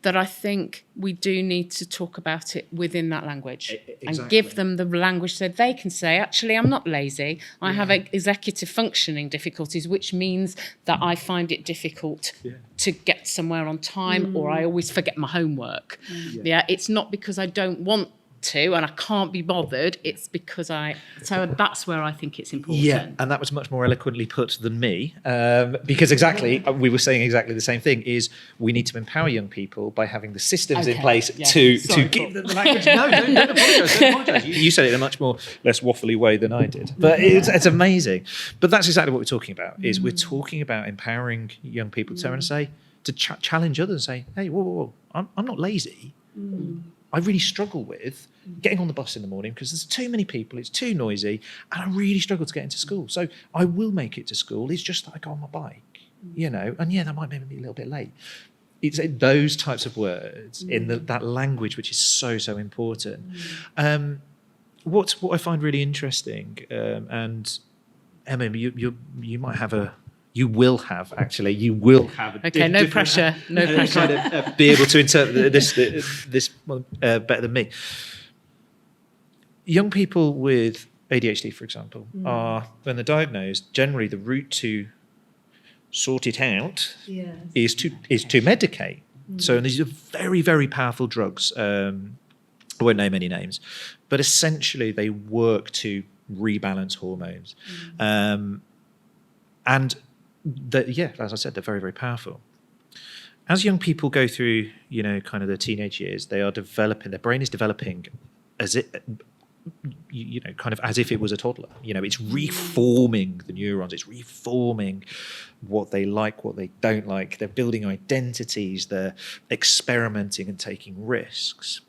Speaker 3: that I think we do need to talk about it within that language and give them the language so they can say, actually, I'm not lazy. I have executive functioning difficulties, which means that I find it difficult to get somewhere on time or I always forget my homework. It's not because I don't want to and I can't be bothered, it's because so that's where I think it's important.
Speaker 2: And that was much more eloquently put than me, because exactly we were saying exactly the same thing, is we need to empower young people by having the systems in place to give them the language. No, don't apologise. You said it in a much more less waffly way than I did, but it's amazing. But that's exactly what we're talking about, is we're talking about empowering young people to challenge others and say, hey, whoa, I'm not lazy. I really struggle with getting on the bus in the morning because there's too many people, it's too noisy, and I really struggle to get into school. So I will make it to school. It's just that I go on my bike, and that might make me a little bit late. It's those types of words in that language which is so, so important. What I find really interesting, and Emma, you might have you will have
Speaker 3: okay, no pressure.
Speaker 2: Kind of be able to interpret this better than me. Young people with ADHD, for example, are, when they're diagnosed, generally the route to sort it out is to medicate. So these are very, very powerful drugs. I won't name any names, but essentially they work to rebalance hormones. And as I said, they're very, very powerful. As young people go through, kind of their teenage years, they are developing, their brain is developing as it, kind of as if it was a toddler. It's reforming the neurons, it's reforming what they like, what they don't like. They're building identities, they're experimenting and taking risks.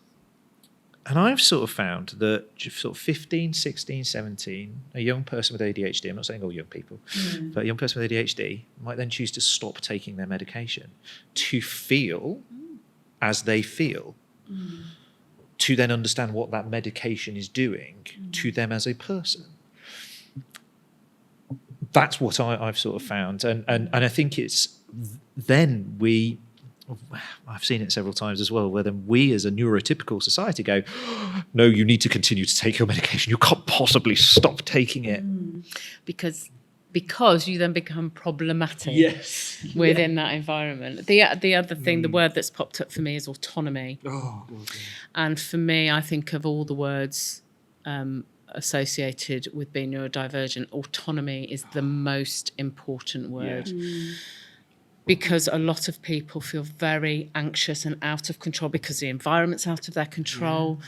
Speaker 2: And I've sort of found that sort of 15, 16, 17, a young person with ADHD, I'm not saying all young people, but a young person with ADHD might then choose to stop taking their medication to feel as they feel, to then understand what that medication is doing to them as a person. That's what I've sort of found. And I think it's then I've seen it several times as well, where then we as a neurotypical society go, no, you need to continue to take your medication. You can't possibly stop taking it.
Speaker 3: Because you then become problematic within that environment. The other thing, the word that's popped up for me is autonomy. And for me, I think of all the words associated with being neurodivergent, autonomy is the most important word. Because a lot of people feel very anxious and out of control because the environment's out of their control,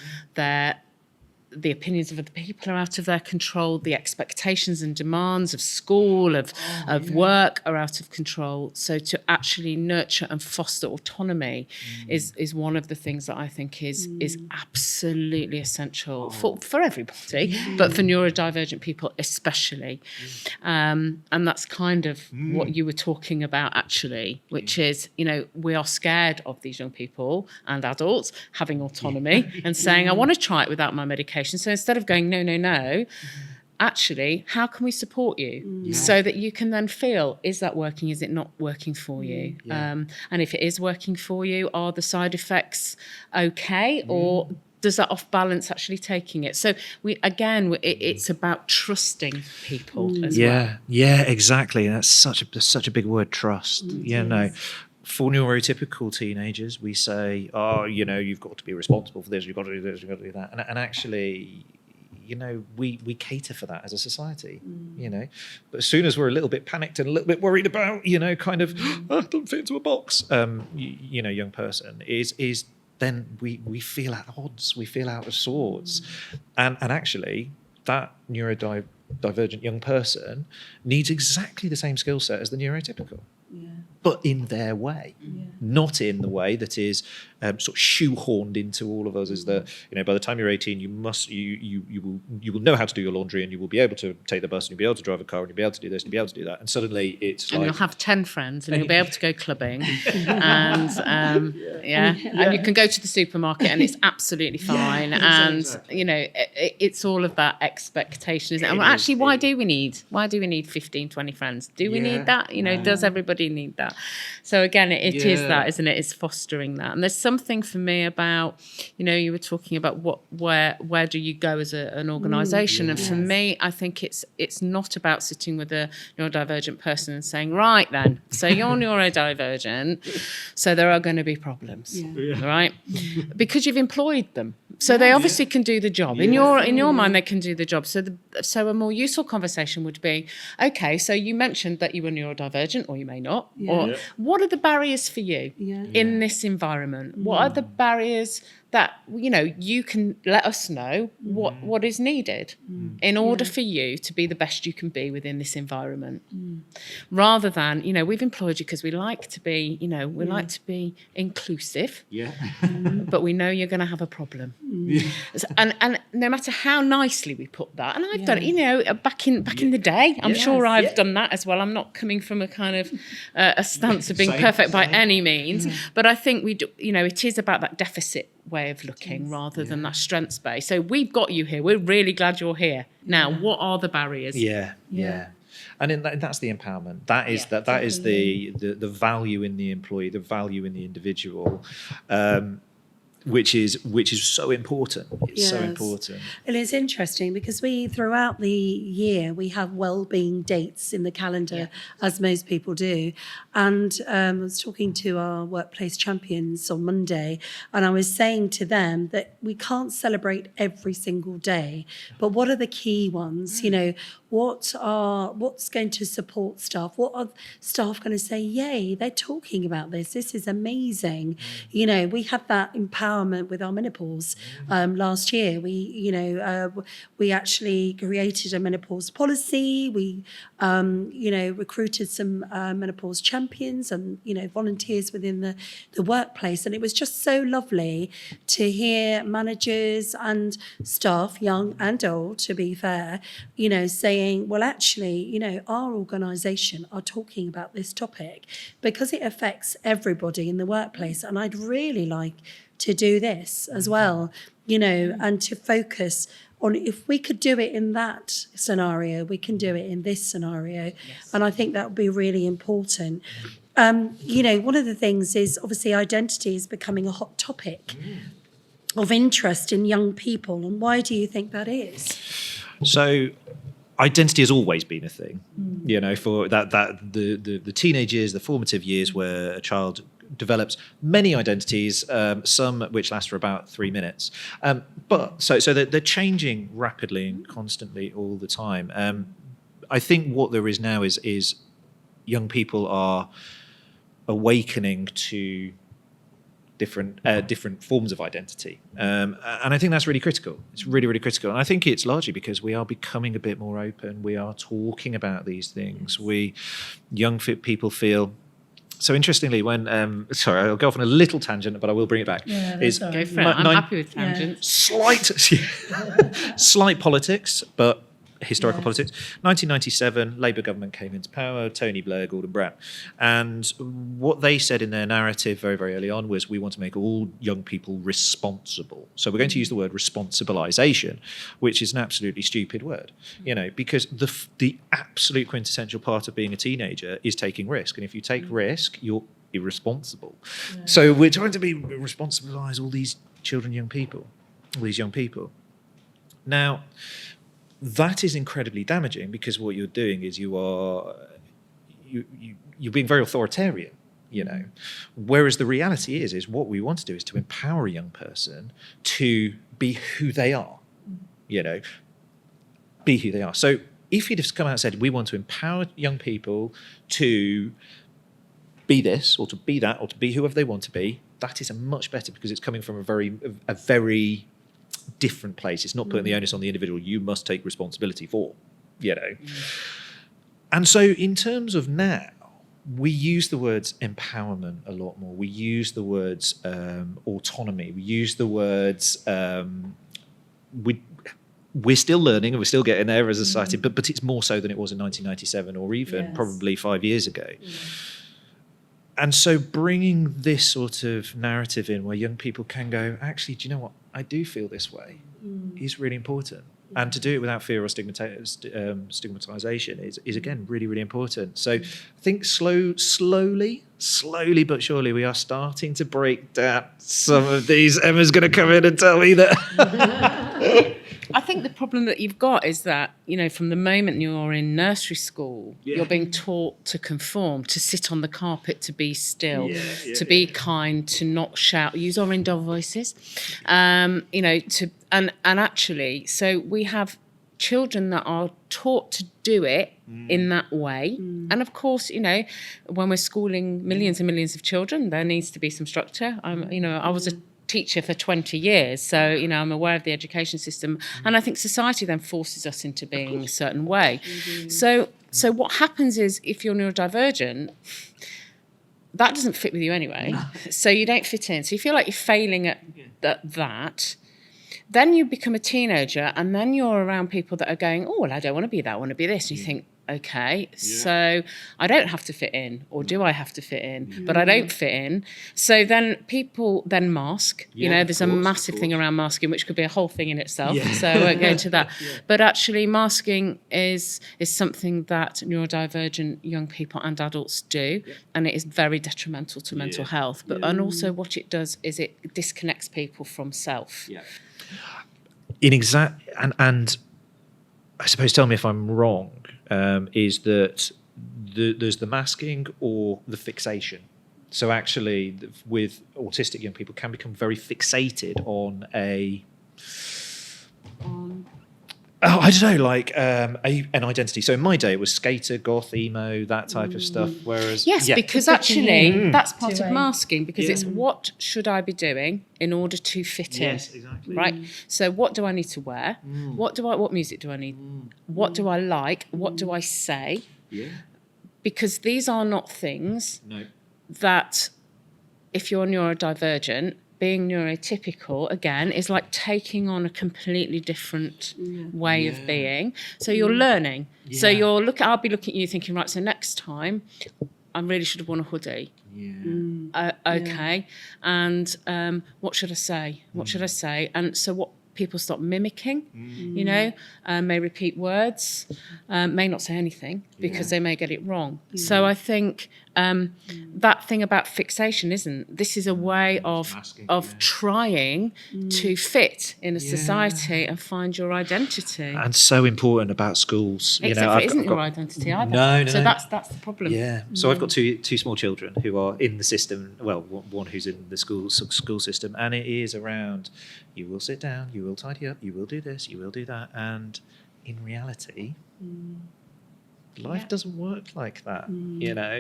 Speaker 3: the opinions of other people are out of their control, the expectations and demands of school, of work are out of control. So to actually nurture and foster autonomy is one of the things that I think is absolutely essential for everybody, but for neurodivergent people especially. And that's kind of what you were talking about actually, which is, we are scared of these young people and adults having autonomy and saying, I want to try it without my medication. So instead of going, no, actually, how can we support you so that you can then feel, is that working? Is it not working for you? And if it is working for you, are the side effects okay? Or does that off balance actually taking it? So it's about trusting people as well.
Speaker 2: Yeah, exactly. That's such a big word, trust. For neurotypical teenagers, we say, you've got to be responsible for this, you've got to do this, you've got to do that. And actually, we cater for that as a society, But as soon as we're a little bit panicked and a little bit worried about, don't fit into a box, young person is then we feel at odds, we feel out of sorts. And actually, that neurodivergent young person needs exactly the same skill set as the neurotypical. But in their way, not in the way that is sort of shoehorned into all of us. As by the time you're 18, you will know how to do your laundry, and you will be able to take the bus, and you'll be able to drive a car, and you'll be able to do this, and you'll be able to do that. And suddenly it's
Speaker 3: and you'll have 10 friends, and you'll be able to go clubbing, and and you can go to the supermarket, and it's absolutely fine. And it's all of that expectation, isn't it? And actually, why do we need 15, 20 friends? Do we need that? Does everybody need that? So again, it is that, isn't it? It's fostering that. And there's something for me about, you were talking about where do you go as an organisation? And for me, I think it's not about sitting with a neurodivergent person and saying, right then, so you're neurodivergent, so there are going to be problems, right? Because you've employed them. So they obviously can do the job. In your mind, they can do the job. So a more useful conversation would be, okay, so you mentioned that you were neurodivergent, or you may not. Or what are the barriers for you in this environment? What are the barriers that you can let us know what is needed in order for you to be the best you can be within this environment, rather than we've employed you because we like to be like to be inclusive, but we know you're going to have a problem, and no matter how nicely we put that, and I've done it back in the day, I'm sure I've done that as well. I'm not coming from a kind of a stance of being perfect by any means, but I think we do, it is about that deficit way of looking rather than that strengths base. So we've got you here. We're really glad you're here. Now, what are the barriers?
Speaker 2: And that's the empowerment. That is that is the value in the employee, the value in the individual, which is so important. It's so important.
Speaker 1: And it's interesting because throughout the year we have Wellbeing dates in the calendar, as most people do. And I was talking to our workplace champions on Monday, and I was saying to them that we can't celebrate every single day, but what are the key ones? What's going to support staff? What are staff going to say, yay, they're talking about this. This is amazing. We had that empowerment with our menopause last year. We actually created a menopause policy. We, recruited some menopause champions and, volunteers within the workplace. And it was just so lovely to hear managers and staff, young and old, to be fair, saying, well, actually, our organisation are talking about this topic because it affects everybody in the workplace. And I'd really like to do this as well, and to focus on, if we could do it in that scenario, we can do it in this scenario. Yes. And I think that would be really important. One of the things is obviously identity is becoming a hot topic of interest in young people. And why do you think that is?
Speaker 2: So identity has always been a thing, for that the teenage years, the formative years where a child develops many identities, some which last for about 3 minutes. But they're changing rapidly and constantly all the time. I think what there is now is young people are awakening to different forms of identity. And I think that's really critical. It's really, really critical. And I think it's largely because we are becoming a bit more open. We are talking about these things. Young people feel... So interestingly, when... sorry, I'll go off on a little tangent, but I will bring it back.
Speaker 3: Yeah, go for it. I'm happy with tangents.
Speaker 2: Slight politics, but historical politics. 1997, Labour government came into power, Tony Blair, Gordon Brown. And what they said in their narrative very, very early on was, we want to make all young people responsible. So we're going to use the word responsibilisation, which is an absolutely stupid word, because the absolute quintessential part of being a teenager is taking risk. And if you take risk, you're irresponsible. Yeah. So we're trying to responsibilise all these children, young people. Now, that is incredibly damaging, because what you're doing is you're being very authoritarian, Whereas the reality is what we want to do is to empower a young person to be who they are, be who they are. So if you'd have come out and said, we want to empower young people to be this or to be that or to be whoever they want to be, that is a much better, because it's coming from a very different place. It's not putting the onus on the individual. You must take responsibility for, And so in terms of now, we use the words empowerment a lot more. We use the words autonomy. We use the words we're still learning and we're still getting there as a society, but it's more so than it was in 1997 or even probably 5 years ago. And so bringing this sort of narrative in where young people can go, actually, do you know what? I do feel this way is really important. And to do it without fear or stigmatization is again, really, really important. So I think slowly but surely, we are starting to break down some of these. Emma's going to come in and tell me that.
Speaker 3: I think the problem that you've got is that, from the moment you're in nursery school, you're being taught to conform, to sit on the carpet, to be still, to be kind, to not shout, use our indoor voices, and actually, so we have children that are taught to do it in that way. And of course, when we're schooling millions and millions of children, there needs to be some structure. I was a teacher for 20 years, so I'm aware of the education system, and I think society then forces us into being a certain way. So what happens is, if you're neurodivergent, that doesn't fit with you anyway, so you don't fit in, so you feel like you're failing at that. Then you become a teenager, and then you're around people that are going, oh, well, I don't want to be that, I want to be this. And you think, okay, so I don't have to fit in, or do I have to fit in? But I don't fit in. So then people then mask. There's a massive thing around masking, which could be a whole thing in itself. So I won't go into that. But actually, masking is something that neurodivergent young people and adults do, and it is very detrimental to mental health. But and also what it does is it disconnects people from self.
Speaker 2: And I suppose, tell me if I'm wrong, is that there's the masking or the fixation. So actually, with autistic young people, can become very fixated on I don't know, like an identity. So in my day, it was skater, goth, emo, that type of stuff. Whereas
Speaker 3: because actually that's part of masking, because it's what should I be doing in order to fit in?
Speaker 2: Yes, exactly.
Speaker 3: Right. So what do I need to wear? What music do I need? What do I like? What do I say? Because these are not things that, if you're neurodivergent, being neurotypical, again, is like taking on a completely different way of being. So you're learning. So I'll be looking at you thinking, right, so next time, I really should have worn a hoodie. Okay. And what should I say? What should I say? And so what people start mimicking, may repeat words, may not say anything because they may get it wrong. So I think that thing about fixation this is a way of trying to fit in a society and find your identity.
Speaker 2: And so important about schools.
Speaker 3: Except it isn't your identity either.
Speaker 2: No.
Speaker 3: So that's the problem.
Speaker 2: So I've got two small children who are in the system. Well, one who's in the school system, and it is around, you will sit down, you will tidy up, you will do this, you will do that. And in reality, life doesn't work like that,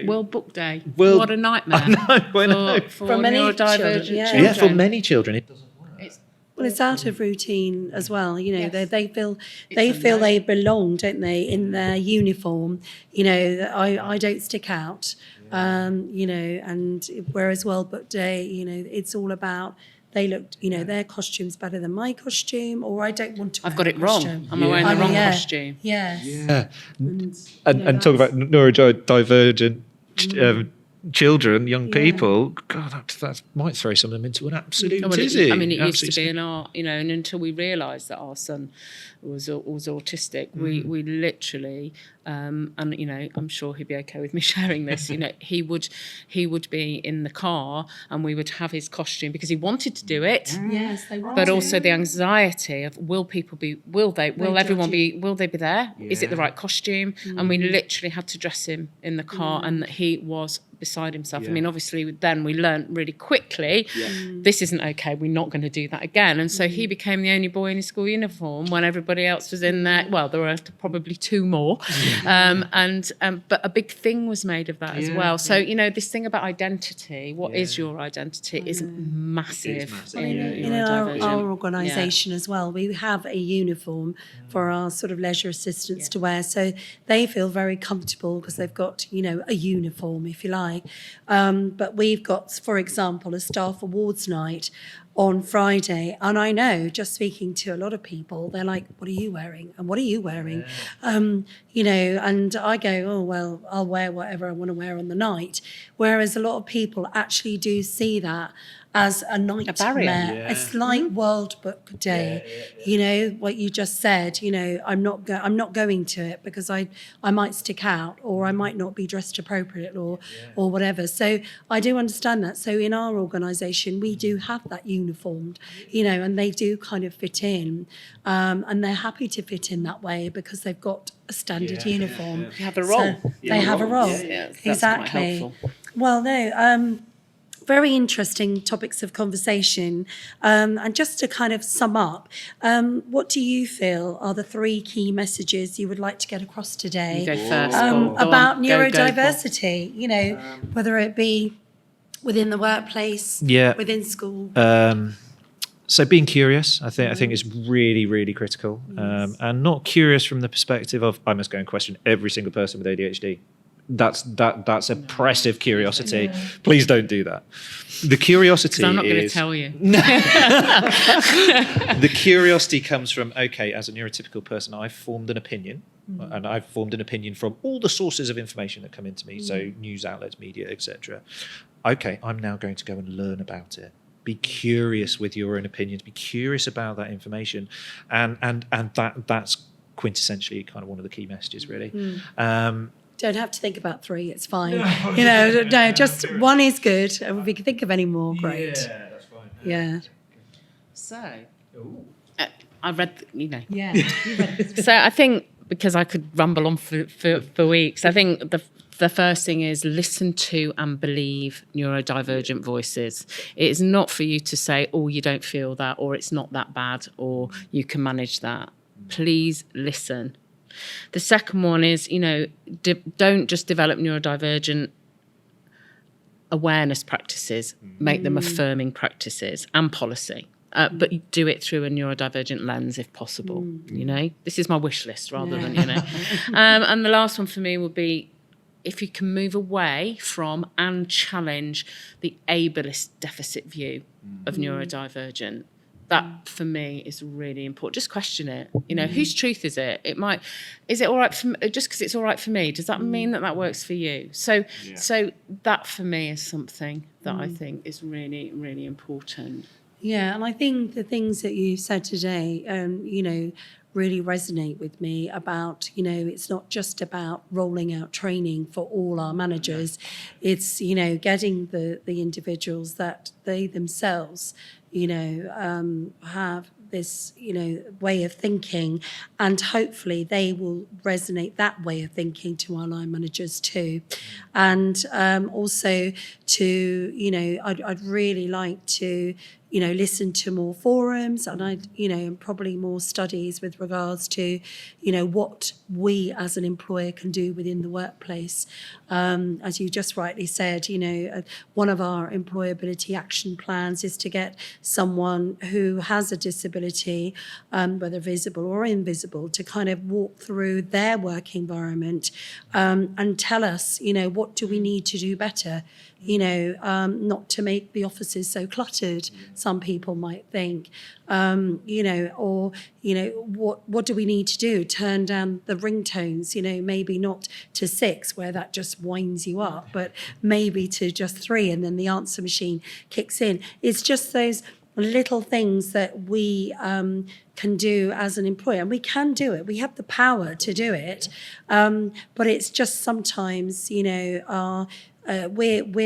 Speaker 3: World Book Day. What a nightmare.
Speaker 2: I know.
Speaker 3: For many
Speaker 1: children.
Speaker 3: children.
Speaker 2: For many children, it doesn't work.
Speaker 1: Well, it's out of routine as well. They feel they belong, don't they, in their uniform. I don't stick out. And whereas World Book Day, it's all about they looked, their costume's better than my costume, or I don't want to wear
Speaker 3: I've got it
Speaker 1: a
Speaker 3: wrong.
Speaker 1: costume.
Speaker 3: Am I wearing the wrong costume?
Speaker 1: Yes.
Speaker 2: Yeah.
Speaker 1: And
Speaker 2: And talk about neurodivergent children, young people. God, that might throw some of them into an absolute tizzy.
Speaker 3: I mean, it used to be in our, and until we realised that our son was autistic, we literally, and I'm sure he'd be okay with me sharing this. He would be in the car, and we would have his costume because he wanted to do it.
Speaker 1: Yes, they want
Speaker 3: But
Speaker 1: to.
Speaker 3: also the anxiety of will everyone be there? Is it the right costume? And we literally had to dress him in the car, and he was beside himself. I mean, obviously then we learnt really quickly, this isn't okay, we're not going to do that again. And so he became the only boy in his school uniform when everybody else was in there. Well, there were probably two more. But a big thing was made of that as well. So, this thing about identity, what is your identity, is massive.
Speaker 1: In our organisation as well, we have a uniform for our sort of leisure assistants to wear. So they feel very comfortable because they've got, a uniform, if you like. But we've got, for example, a staff awards night on Friday, and I know, just speaking to a lot of people, they're like, what are you wearing? And what are you wearing? And I go, oh, well, I'll wear whatever I want to wear on the night. Whereas a lot of people actually do see that as a nightmare, a slight World Book Day. What you just said, I'm not going to it because I might stick out, or I might not be dressed appropriate, or whatever. So I do understand that. So in our organisation, we do have that uniformed, and they do kind of fit in, and they're happy to fit in that way because they've got a standard uniform.
Speaker 3: You have a role.
Speaker 1: So they have a role.
Speaker 3: That's
Speaker 1: exactly.
Speaker 3: quite helpful.
Speaker 1: Well, no. Very interesting topics of conversation. And just to kind of sum up, what do you feel are the 3 key messages you would like to get across today?
Speaker 3: You go first.
Speaker 1: About neurodiversity, whether it be within the workplace, within school.
Speaker 2: So being curious, I think is really, really critical. And not curious from the perspective of I must go and question every single person with ADHD. That's oppressive curiosity. Yeah. Please don't do that. The curiosity
Speaker 3: I'm not going to tell you.
Speaker 2: The curiosity comes from, okay, as a neurotypical person, I've formed an opinion, and I've formed an opinion from all the sources of information that come into me, so news outlets, media, etc. Okay, I'm now going to go and learn about it. Be curious with your own opinions. Be curious about that information, and that's quintessentially kind of one of the key messages, really.
Speaker 1: Don't have to think about 3, it's fine. No, just 1 is good. And if we can think of any more, great.
Speaker 2: Yeah, that's fine.
Speaker 1: Yeah.
Speaker 3: So, I read,
Speaker 1: Yeah.
Speaker 3: So I think, because I could ramble on for weeks, I think the first thing is listen to and believe neurodivergent voices. It is not for you to say, oh, you don't feel that, or it's not that bad, or you can manage that. Please listen. The second one is, don't just develop neurodivergent awareness practices, make them affirming practices and policy, but do it through a neurodivergent lens if possible. This is my wish list rather than, and the last one for me would be, if you can move away from and challenge the ableist deficit view of neurodivergent. That for me is really important. Just question it. Whose truth is it? Is it all right for just because it's all right for me? Does that mean that works for you? So that for me is something that I think is really, really important.
Speaker 1: Yeah, and I think the things that you said today, really resonate with me about, it's not just about rolling out training for all our managers. It's, getting the individuals that they themselves, have this, way of thinking, and hopefully they will resonate that way of thinking to our line managers too. And also to, I'd really like to, listen to more forums, and and probably more studies with regards to, what we as an employer can do within the workplace. As you just rightly said, one of our employability action plans is to get someone who has a disability, whether visible or invisible, to kind of walk through their work environment and tell us, what do we need to do better, not to make the offices so cluttered. some people might think, what do we need to do? Turn down the ringtones, maybe not to 6 where that just winds you up, but maybe to just 3 and then the answer machine kicks in. It's just those little things that we can do as an employer, and we can do it. We have the power to do it, but it's just sometimes, we're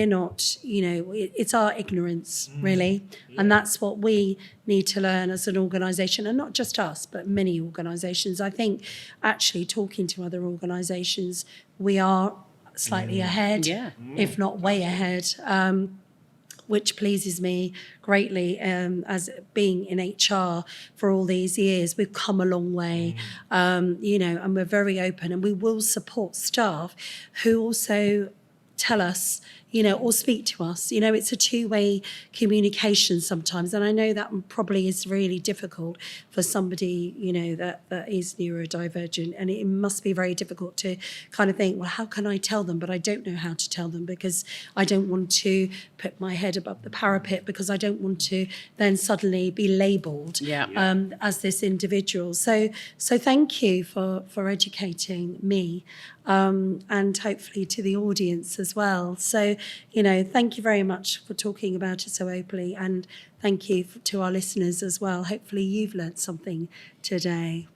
Speaker 1: not, it's our ignorance, really, and that's what we need to learn as an organisation, and not just us, but many organisations. I think actually talking to other organisations, we are slightly ahead, if not way ahead. Which pleases me greatly as being in HR for all these years. We've come a long way, and we're very open, and we will support staff who also tell us, or speak to us. It's a two-way communication sometimes, and I know that probably is really difficult for somebody, that is neurodivergent, and it must be very difficult to kind of think, well, how can I tell them? But I don't know how to tell them because I don't want to put my head above the parapet, because I don't want to then suddenly be labelled as this individual. So thank you for educating me. And hopefully to the audience as well. So, thank you very much for talking about it so openly, and thank you to our listeners as well. Hopefully you've learnt something today.